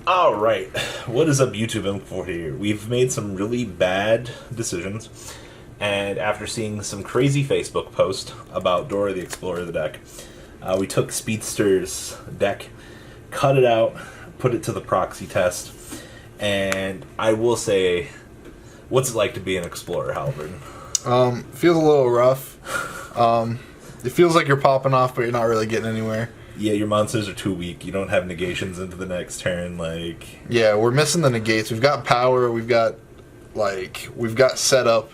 Alright, what is up YouTube M4 here? We've made some really bad decisions, and after seeing some crazy Facebook post about Dora the Explorer, the deck, we took Speedster's deck, cut it out, put it to the proxy test, and I will say, what's it like to be an Explorer, Halvard? Feels a little rough. It feels like you're popping off, but you're not really getting anywhere. Yeah, your monsters are too weak. You don't have negations into the next turn, Yeah, we're missing the negates. We've got power, we've got setup.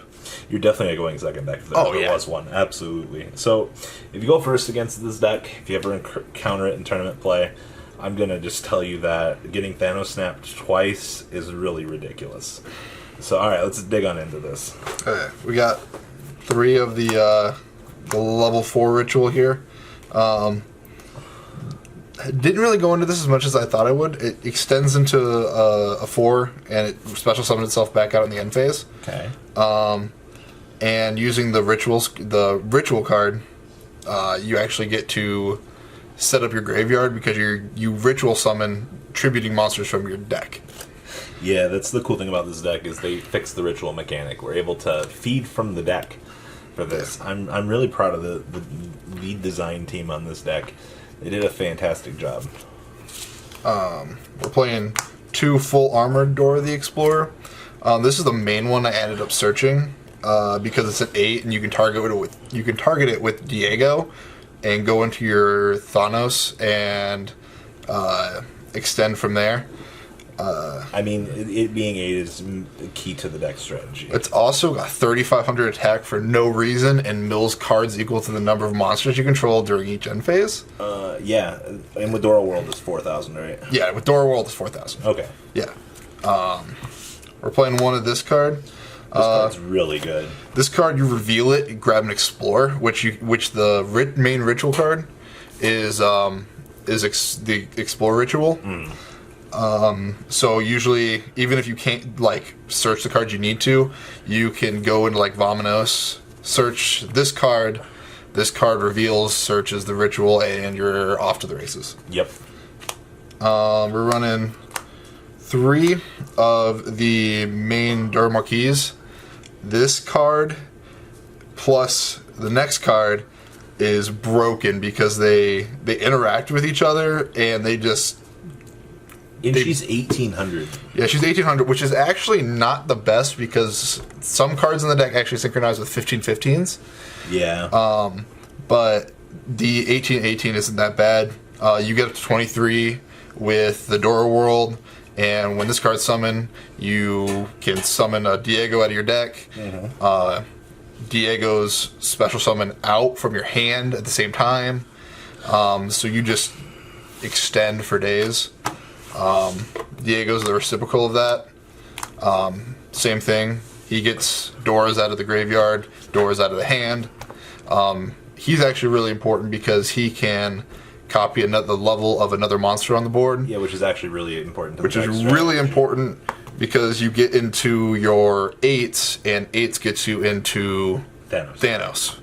You're definitely going second deck if there ever was one. Absolutely. So, if you go first against this deck, if you ever encounter it in tournament play, I'm going to just tell you that getting Thanos snapped twice is really ridiculous. So, alright, let's dig on into this. Okay, we got 3 of the level 4 ritual here. Didn't really go into this as much as I thought I would. It extends into a 4, and it special summons itself back out in the end phase. Okay. And using the ritual card, you actually get to set up your graveyard because you ritual summon tributing monsters from your deck. Yeah, that's the cool thing about this deck is they fixed the ritual mechanic. We're able to feed from the deck for this. Yeah. I'm really proud of the lead design team on this deck. They did a fantastic job. We're playing 2 full armored Dora the Explorer. This is the main one I ended up searching because it's an 8 and you can target it with Diego and go into your Thanos and extend from there. I mean, it being 8 is key to the deck strategy. It's also got 3,500 attack for no reason and mills cards equal to the number of monsters you control during each end phase. Yeah, and with Dora World is 4,000, right? Yeah, with Dora World is 4,000. Okay. Yeah. We're playing 1 of this card. This card's really good. This card, you reveal it, you grab an Explore, which the main ritual card is the Explore ritual. So usually, even if you can't search the cards you need to, you can go into Vominos, search this card reveals, searches the ritual, and you're off to the races. Yep. We're running 3 of the main Dora Marquise. This card plus the next card is broken because they interact with each other and they just... she's 1,800. Yeah, she's 1,800, which is actually not the best because some cards in the deck actually synchronize with 15/15s. Yeah. But the 18/18 isn't that bad. You get up to 23 with the Dora World, and when this card's summoned, you can summon a Diego out of your deck. Mm-hmm. Diego's special summon out from your hand at the same time. So you just extend for days. Diego's the reciprocal of that. Same thing. He gets Doras out of the graveyard, Doras out of the hand. He's actually really important because he can copy the level of another monster on the board. Yeah, which is actually really important. Which is really important because you get into your 8s, and 8s gets you into Thanos.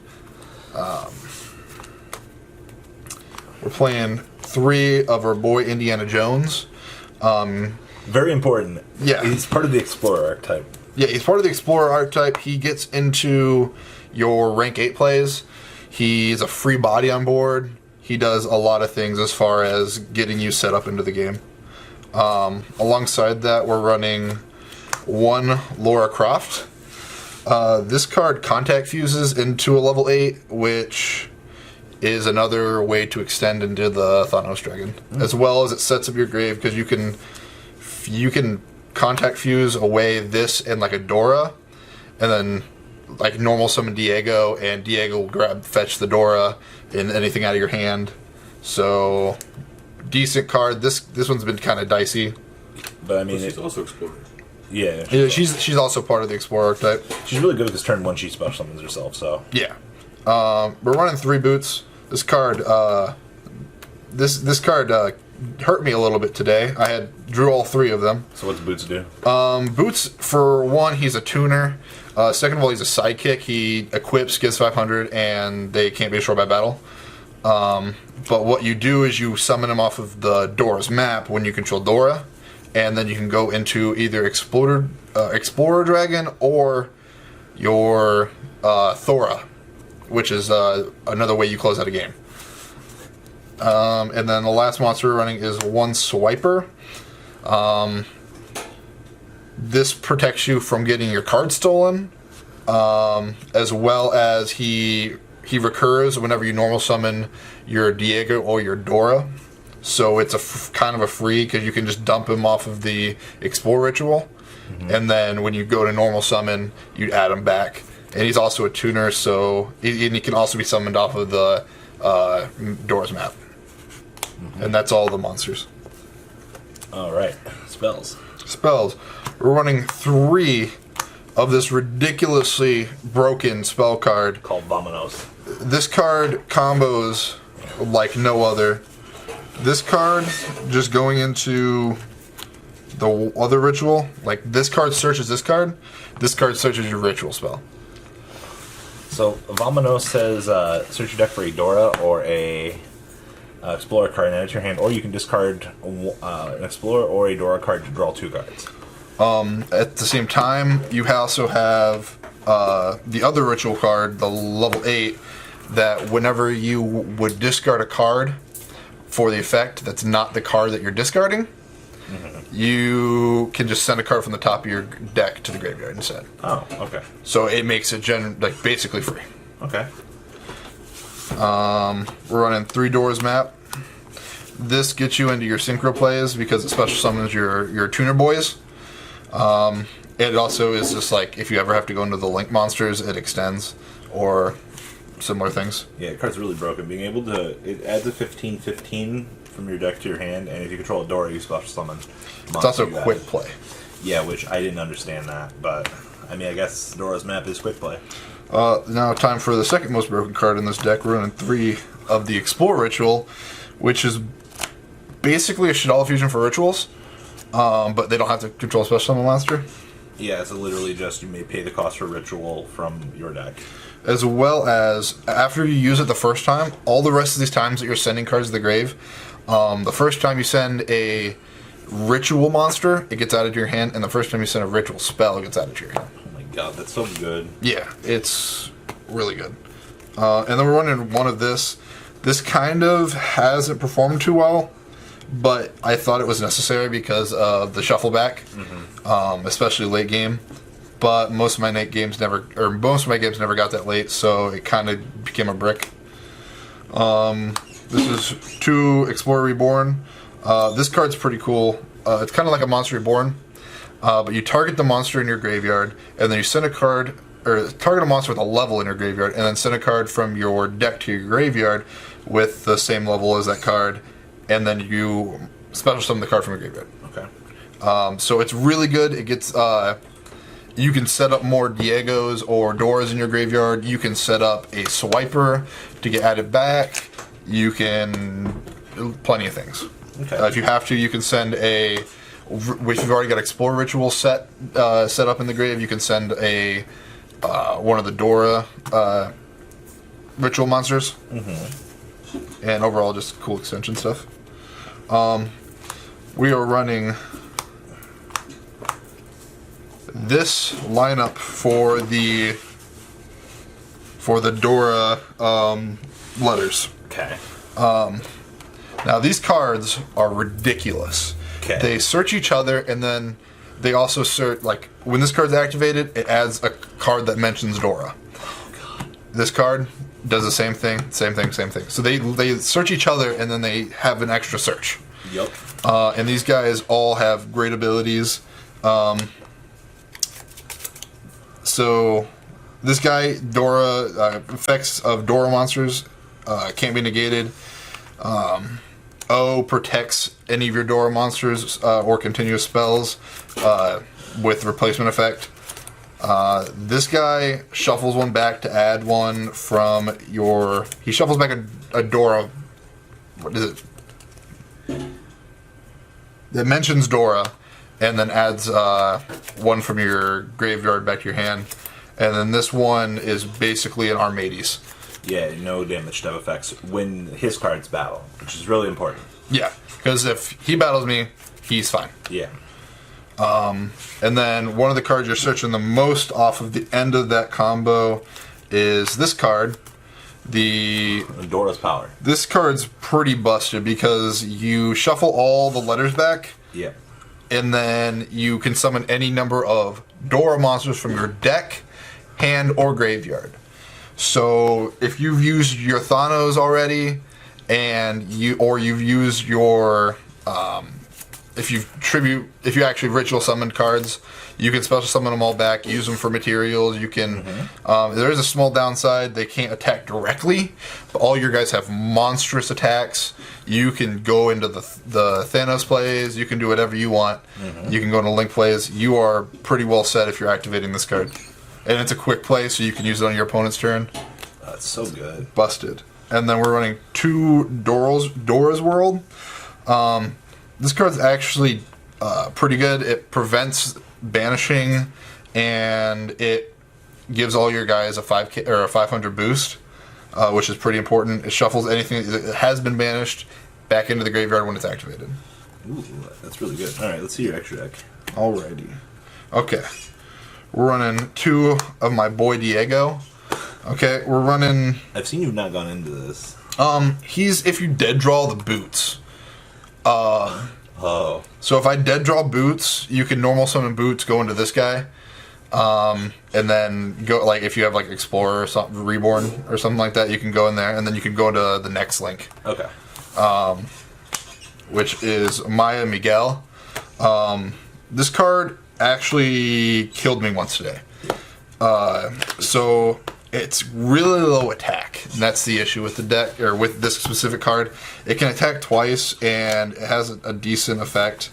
We're playing 3 of our boy Indiana Jones. Very important. Yeah. He's part of the Explorer archetype. Yeah, he's part of the Explorer archetype. He gets into your rank 8 plays. He's a free body on board. He does a lot of things as far as getting you set up into the game. Alongside that, we're running 1 Laura Croft. This card contact fuses into a level 8, which is another way to extend into the Thanos Dragon. As well as it sets up your grave because you can contact fuse away this and a Dora, and then normal summon Diego, and Diego will fetch the Dora and anything out of your hand. So decent card. This one's been kind of dicey. But I mean, she's also Explorer. Yeah. She's also part of the Explorer archetype. She's really good because turn 1 she special summons herself. So yeah. We're running 3 boots. This card. This card hurt me a little bit today. I drew all 3 of them. So what's Boots do? Boots, for 1, he's a tuner. Second of all, he's a sidekick. He equips, gives 500, and they can't be destroyed by battle. But what you do is you summon him off of the Dora's map when you control Dora, and then you can go into either Explorer Dragon or your Thora, which is another way you close out a game. And then the last monster we're running is one Swiper. This protects you from getting your card stolen, as well as he recurs whenever you normal summon your Diego or your Dora. So it's kind of a free, because you can just dump him off of the Explore ritual, and then when you go to normal summon, you add him back. And he's also a tuner, so he can also be summoned off of the Dora's map. And that's all the monsters. All right, spells. Spells. We're running 3 of this ridiculously broken spell card Called Vominos. This card combos like no other. This card, just going into the other ritual, like this card searches this card searches your ritual spell. So, Vominos says search your deck for a Dora or a Explorer card and add it to your hand, or you can discard an Explorer or a Dora card to draw 2 cards. At the same time, you also have the other ritual card, the level 8, that whenever you would discard a card for the effect that's not the card that you're discarding, you can just send a card from the top of your deck to the graveyard instead. Oh, okay. So it makes it basically free. Okay. We're running 3 Doors map. This gets you into your synchro plays because it special summons your tuner boys. It also is just like if you ever have to go into the link monsters, it extends or similar things. Yeah, the card's really broken. Being able to, it adds a 15/15 from your deck to your hand, and if you control a Dora, you special summon. It's also quick play. Yeah, which I didn't understand that, but I mean, I guess Dora's map is quick play. Now time for the second most broken card in this deck. We're running 3 of the Explore Ritual, which is basically a Shadala fusion for rituals, but they don't have to control a special summon monster. Yeah, it's literally just you may pay the cost for ritual from your deck. As well as, after you use it the first time, all the rest of these times that you're sending cards to the grave, the first time you send a ritual monster, it gets added to your hand, and the first time you send a ritual spell, it gets added to your hand. Oh my god, that's so good. Yeah, it's really good. And then we're running 1 of this. This kind of hasn't performed too well, but I thought it was necessary because of the shuffle back, especially late game. But most of my games never got that late, so it kind of became a brick. This is 2 Explorer Reborn. This card's pretty cool. It's kind of like a Monster Reborn, but you target the monster in your graveyard, and then you send a card, or target a monster with a level in your graveyard, and then send a card from your deck to your graveyard with the same level as that card, and then you special summon the card from your graveyard. Okay. So it's really good. It gets you can set up more Diegos or Doras in your graveyard. You can set up a Swiper to get added back. You can plenty of things. Okay. If you have to, you can send a. If you've already got Explore Ritual set up in the grave, you can send a one of the Dora ritual monsters. And overall, just cool extension stuff. We are running this lineup for the Dora letters. Okay. Now these cards are ridiculous. Okay. They search each other, and then they also search, like, when this card's activated, it adds a card that mentions Dora. Oh god. This card does the same thing. So they search each other, and then they have an extra search. Yep. And these guys all have great abilities. So this guy, Dora, effects of Dora monsters can't be negated. O protects any of your Dora monsters or continuous spells with replacement effect. This guy shuffles 1 back to add 1 from your. He shuffles back a Dora. What is it? That mentions Dora, and then adds 1 from your graveyard back to your hand. And then this one is basically an Armades. Yeah, no damage type effects when his cards battle, which is really important. Yeah, because if he battles me, he's fine. Yeah. And then one of the cards you're searching the most off of the end of that combo is this card. Dora's Power. This card's pretty busted because you shuffle all the letters back. Yeah. And then you can summon any number of Dora monsters from your deck, hand, or graveyard. So if you've used your Thanos already, and you've used your if you actually ritual summoned cards, you can special summon them all back, use them for materials. You can. There is a small downside; they can't attack directly, but all your guys have monstrous attacks. You can go into the Thanos plays. You can do whatever you want. You can go into Link plays. You are pretty well set if you're activating this card, and it's a quick play, so you can use it on your opponent's turn. That's so good. Busted. And then we're running 2 Dora's World. This card's actually pretty good. It prevents banishing, and it gives all your guys a 500 boost, which is pretty important. It shuffles anything that has been banished back into the graveyard when it's activated. Ooh, that's really good. All right, let's see your extra deck. Alrighty. Okay. We're running 2 of my boy Diego. Okay, we're running... I've seen you've not gone into this. He's if you dead draw the boots. Oh. So if I dead draw boots, you can normal summon boots, go into this guy, and then go like if you have like Explorer or something, Reborn or something like that, you can go in there, and then you can go into the next link. Okay. Which is Maya Miguel. This card actually killed me once today. So it's really low attack, and that's the issue with the deck, or with this specific card. It can attack twice, and it has a decent effect.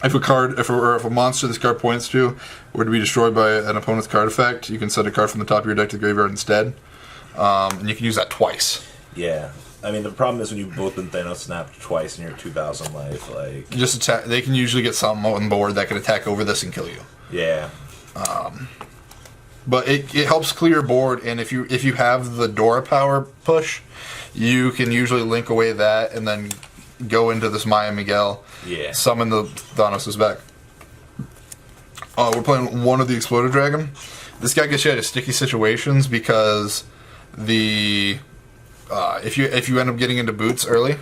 If a monster this card points to were to be destroyed by an opponent's card effect, you can send a card from the top of your deck to the graveyard instead, and you can use that twice. Yeah. I mean, the problem is when you've both been Thanos snapped twice and you're at 2,000 life, like... Just attack. They can usually get something on the board that can attack over this and kill you. Yeah. But it helps clear your board, and if you have the Dora power push, you can usually link away that and then go into this Maya Miguel. Yeah. Summon the Thanos' back. We're playing one of the Exploder Dragon. This guy gets you out of sticky situations because if you end up getting into boots early,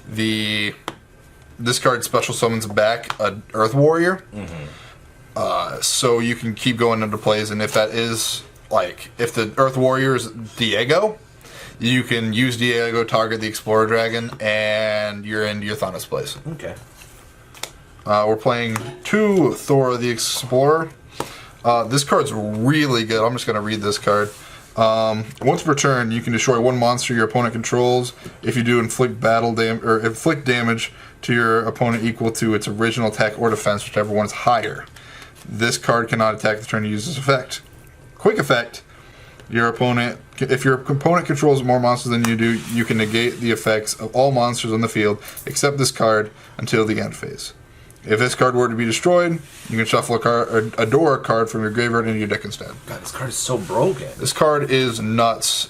this card special summons back an Earth Warrior. So you can keep going into plays, and if that is like if the Earth Warrior is Diego, you can use Diego, target the Explorer Dragon, and you're into your Thanos plays. Okay. We're playing 2 Dora the Explorer. This card's really good. I'm just going to read this card. Once per turn, you can destroy 1 monster your opponent controls. If you do, inflict damage to your opponent equal to its original attack or defense, whichever one is higher. This card cannot attack the turn you use this effect. Quick effect. If your opponent controls more monsters than you do, you can negate the effects of all monsters on the field except this card until the end phase. If this card were to be destroyed, you can shuffle a Dora card from your graveyard into your deck instead. God, this card is so broken. This card is nuts.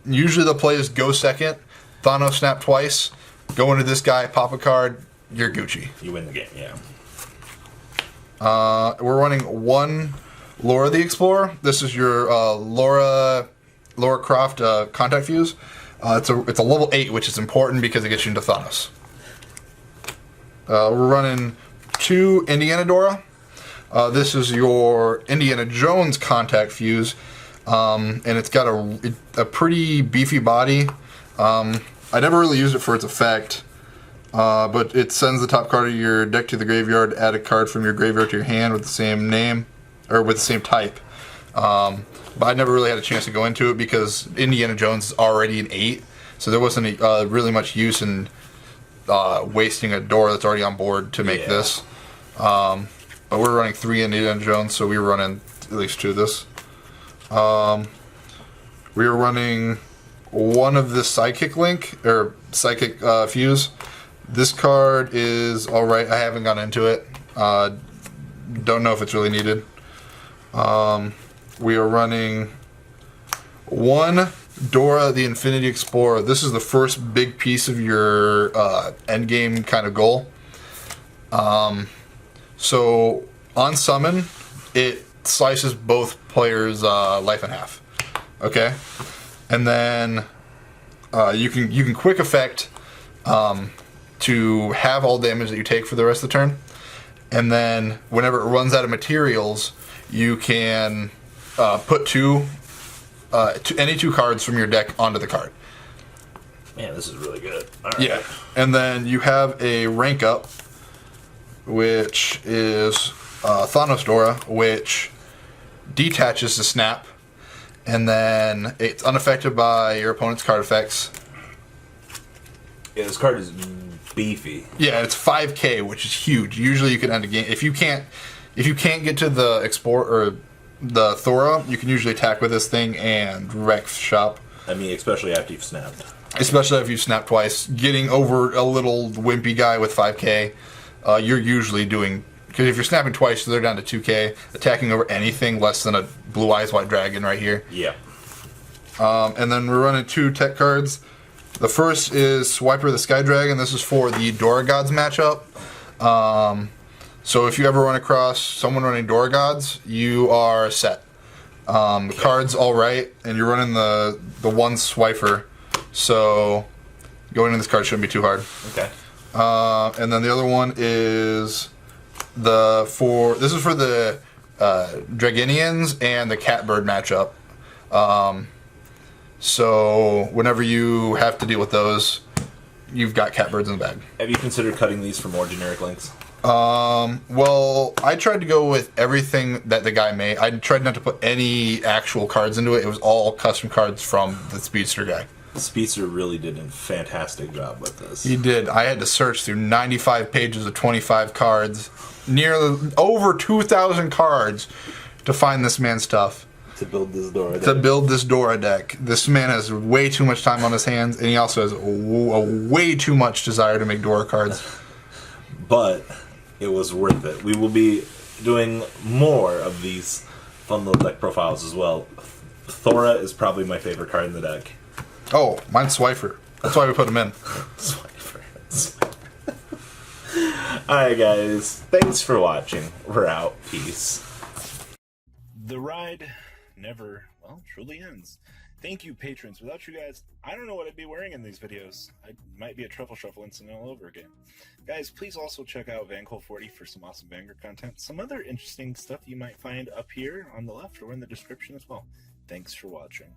Usually the play is go second, Thanos snap twice, go into this guy, pop a card, you're Gucci. You win the game, yeah. We're running 1 Dora the Explorer. This is your Lara Croft Contact Fuse. It's a level 8, which is important because it gets you into Thanos. We're running 2 Indiana Dora. This is your Indiana Jones Contact Fuse, and it's got a pretty beefy body. I never really used it for its effect. But it sends the top card of your deck to the graveyard, add a card from your graveyard to your hand with the same name, or with the same type. But I never really had a chance to go into it because Indiana Jones is already an 8, so there wasn't really much use in wasting a Dora that's already on board to make this. But we're running 3 Indiana Jones, so we were running at least 2 of this. We were running 1 of the Psychic Link, or Psychic Fuse. This card is alright. I haven't gone into it. Don't know if it's really needed. We are running One, Dora the Infinity Explorer. This is the first big piece of your end game kind of goal. So on summon, it slices both players' life in half. Okay, and then you can quick effect to have all damage that you take for the rest of the turn, and then whenever it runs out of materials, you can put any two cards from your deck onto the card. Man, this is really good. All right. Yeah, and then you have a rank up, which is Thanos Dora, which detaches the snap, and then it's unaffected by your opponent's card effects. Yeah, this card is beefy. Yeah, it's 5k, which is huge. Usually you can end a game if you can't get to the Explorer or the Thora, you can usually attack with this thing and wreck shop. I mean, especially after you've snapped. Especially if you've snapped twice. Getting over a little wimpy guy with 5k, you're usually doing... Because if you're snapping twice, they're down to 2k. Attacking over anything less than a Blue Eyes White Dragon right here. Yeah. And then we're running 2 tech cards. The first is Swiper the Sky Dragon. This is for the Dora Gods matchup. So if you ever run across someone running Dora Gods, you are set. The card's alright, and you're running the one Swiper. So going into this card shouldn't be too hard. Okay. And then the other one is this is for the Dragonians and the Catbird matchup. So whenever you have to deal with those, you've got Catbirds in the bag. Have you considered cutting these for more generic links? Well, I tried to go with everything that the guy made. I tried not to put any actual cards into it. It was all custom cards from the Speedster guy. Speedster really did a fantastic job with this. He did. I had to search through 95 pages of 25 cards, nearly over 2,000 cards, to find this man's stuff. To build this Dora deck. To build this Dora deck. This man has way too much time on his hands, and he also has a way too much desire to make Dora cards. But it was worth it. We will be doing more of these fun little deck profiles as well. Thora is probably my favorite card in the deck. Oh, mine's Swiper. That's why we put him in. Swiper. Alright guys, thanks for watching. We're out. Peace. The ride never, well, truly ends. Thank you, patrons. Without you guys, I don't know what I'd be wearing in these videos. I might be a truffle shuffle incident all over again. Guys, please also check out VanCole40 for some awesome Vanguard content. Some other interesting stuff you might find up here on the left or in the description as well. Thanks for watching.